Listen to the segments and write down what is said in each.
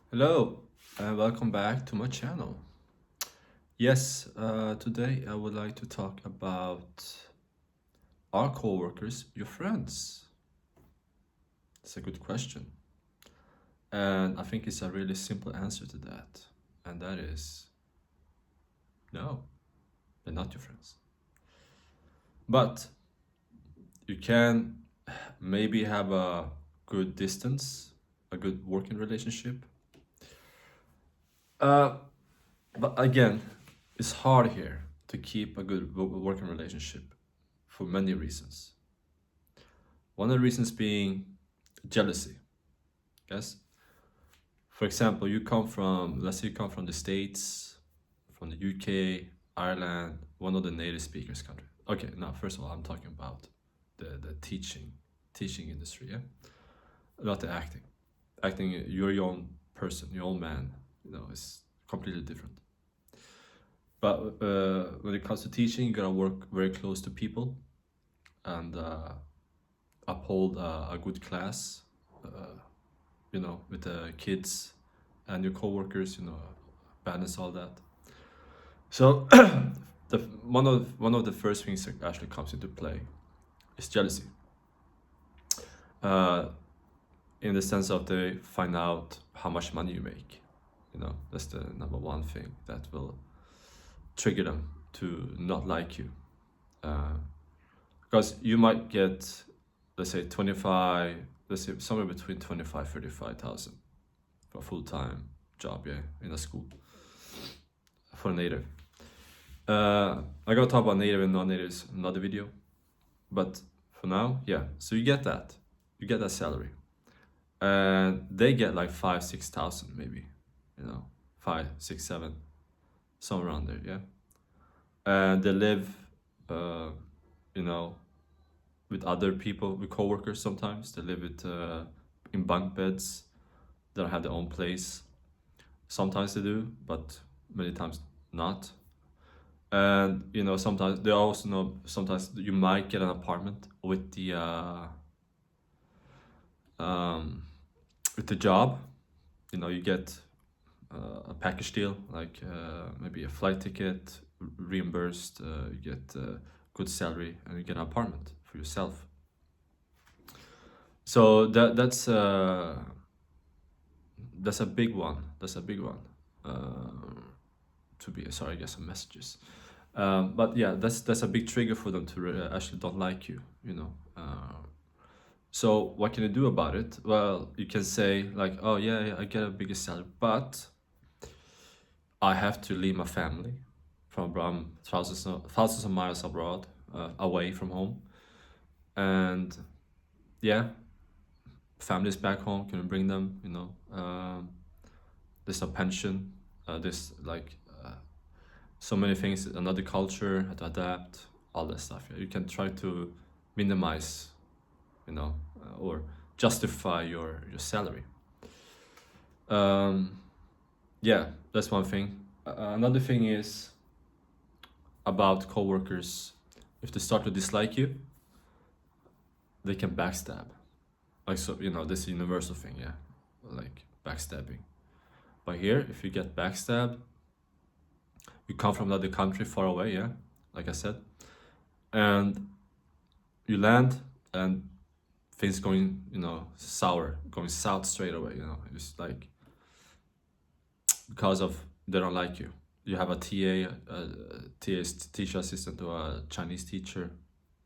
Hello and welcome back to my channel. Yes, today I would like to talk about are coworkers your friends? It's a good question. And I think it's a really simple answer to that. And that is no, they're not your friends. But you can maybe have a good distance, a good working relationship. Uh, but again, it's hard here to keep a good working relationship for many reasons. One of the reasons being jealousy. Yes. For example, let's say you come from the States, from the UK, Ireland, one of the native speakers country. Okay, now first of all, I'm talking about the teaching industry. Yeah, not the acting. Acting, you're your own person, your own man. It's completely different. But when it comes to teaching, you gotta work very close to people and uphold a good class. With the kids and your coworkers, balance all that. So one of the first things that actually comes into play is jealousy. Uh, in the sense of they find out how much money you make. That's the number one thing that will trigger them to not like you. Uh, because you might get, let's say 25, let's say somewhere between 25 35,000 for a full-time job, yeah, in a school for a native. I gotta talk about native and non-natives in another video, but for now, yeah. So you get that salary, and they get like 5 6,000 maybe, 5 6 7, somewhere around there, yeah. And they live, uh, you know, with other people, with coworkers. Sometimes they live with in bunk beds. They don't have their own place. Sometimes they do, but many times not. And sometimes they also know sometimes you might get an apartment um, with the job. You get a package deal, like maybe a flight ticket reimbursed. You get good salary, and you get an apartment for yourself. So that's a big one. That's a big one. To be sorry, I get some messages. But yeah, that's a big trigger for them to actually don't like you. So what can you do about it? Well, you can say like, oh yeah, I get a bigger salary, but I have to leave my family from thousands of miles abroad, away from home, and yeah, families back home. Can you bring them? There's a pension. There's like so many things. Another culture, how to adapt, all that stuff. Yeah. You can try to minimize, or justify your salary. Um, yeah, that's one thing. Another thing is about coworkers. If they start to dislike you, they can backstab. Like, so, this is a universal thing, yeah, like backstabbing. But here, if you get backstabbed, you come from another country far away, yeah, like I said, and you land and things going, sour, going south straight away, just like because of they don't like you. You have a teacher assistant or a Chinese teacher,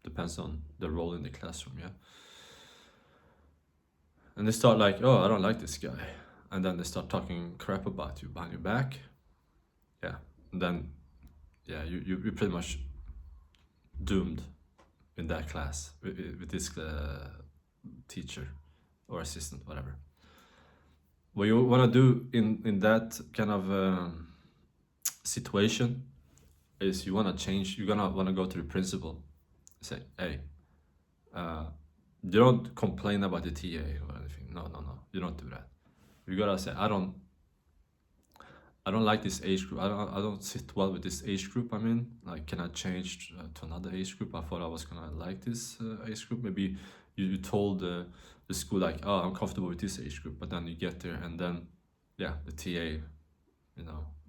depends on the role in the classroom, yeah. And they start like, oh, I don't like this guy, and then they start talking crap about you behind your back, yeah. And then, yeah, you're pretty much doomed in that class with this teacher or assistant, whatever. What you want to do in that kind of situation is you want to change. You're gonna want to go to the principal, say, hey, uh, you don't complain about the TA or anything. No, no, no, you don't do that. You gotta say, I don't like this age group. I don't sit well with this age group. I mean, like, can I change to another age group? I thought I was gonna like this age group. Maybe you told the school like, oh, I'm comfortable with this age group, but then you get there and then yeah, the TA,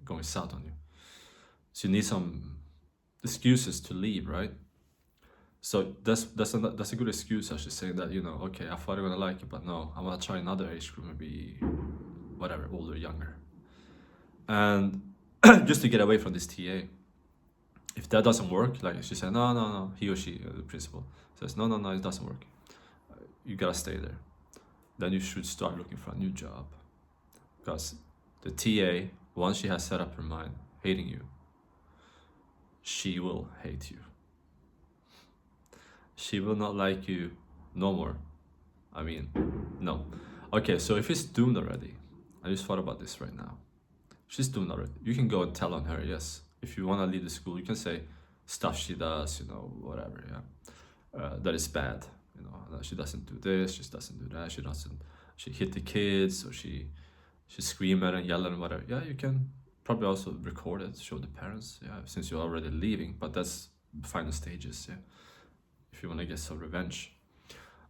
going south on you. So you need some excuses to leave, right? So that's a good excuse, actually, saying that, okay, I thought I'm gonna like it, but no, I'm gonna try another age group, maybe whatever, older, younger, and just to get away from this TA. If that doesn't work, like she said, no, no, no, he or she, the principal says, no, no, no, it doesn't work. You gotta stay there. Then you should start looking for a new job, because the TA, once she has set up her mind hating you, she will hate you. She will not like you no more. I mean, no. Okay, so if it's doomed already, I just thought about this right now. She's doomed already. You can go and tell on her, yes. If you want to leave the school, you can say stuff she does, whatever, yeah. That is bad, she doesn't do this, she doesn't do that, she hit the kids, or she scream at and yell and whatever. Yeah, you can probably also record it, show the parents, yeah, since you're already leaving, but that's the final stages, yeah, if you want to get some revenge.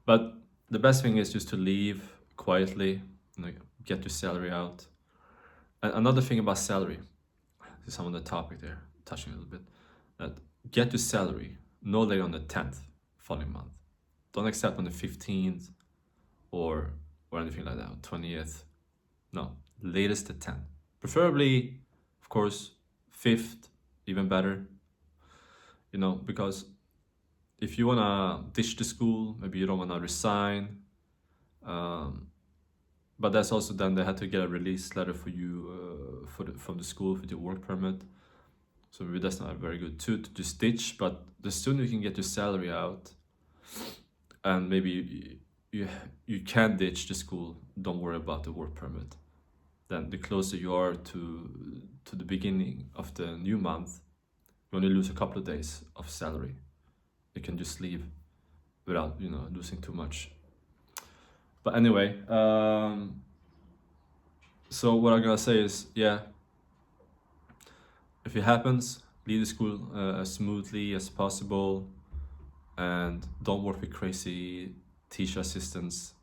But the best thing is just to leave quietly, get your salary out. And another thing about salary, this is some of the topic there, touching a little bit, that get your salary no later on the 10th following month. Don't accept on the 15th or anything like that, 20th. No, latest the 10th. Preferably, of course, 5th, even better. Because if you wanna ditch the school, maybe you don't wanna resign, but that's also then they had to get a release letter for you from the school for your work permit. So maybe that's not very good too, to just ditch. But the sooner you can get your salary out, and maybe you can ditch the school, don't worry about the work permit. Then the closer you are to the beginning of the new month, you only lose a couple of days of salary. You can just leave without losing too much. But anyway, so what I'm gonna say is, yeah, if it happens, leave the school as smoothly as possible, and don't work with crazy teacher assistants.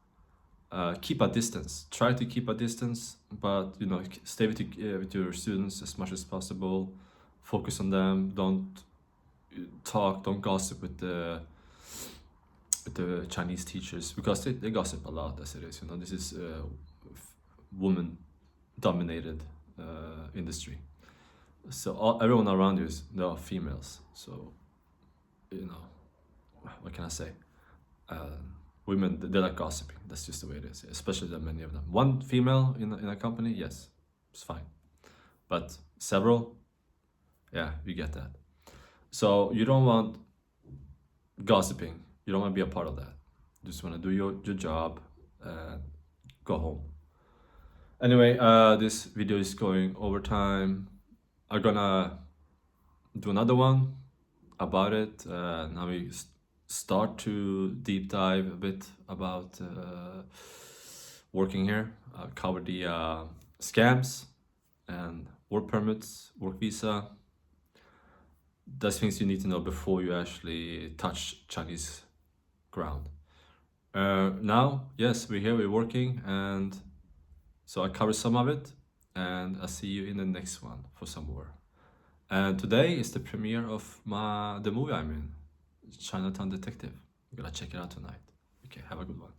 Keep a distance. Try to keep a distance, but stay with your students as much as possible. Focus on them. Don't don't gossip with the Chinese teachers, because they gossip a lot as it is. This is a woman-dominated industry. So everyone around you they are females. So what can I say? Women, they like gossiping. That's just the way it is. Especially that many of them. One female in a company, yes, it's fine. But several, yeah, you get that. So you don't want gossiping. You don't want to be a part of that. You just want to do your job and go home. Anyway, this video is going over time. I'm gonna do another one about it. Now we start to deep dive a bit about working here. Cover the scams and work permits, work visa. That's things you need to know before you actually touch Chinese ground. Now, yes, we're here, we're working, and so I covered some of it, and I'll see you in the next one for some more. And today is the premiere of the movie I'm in, Chinatown Detective. I'm gonna check it out tonight. Okay, have a good one.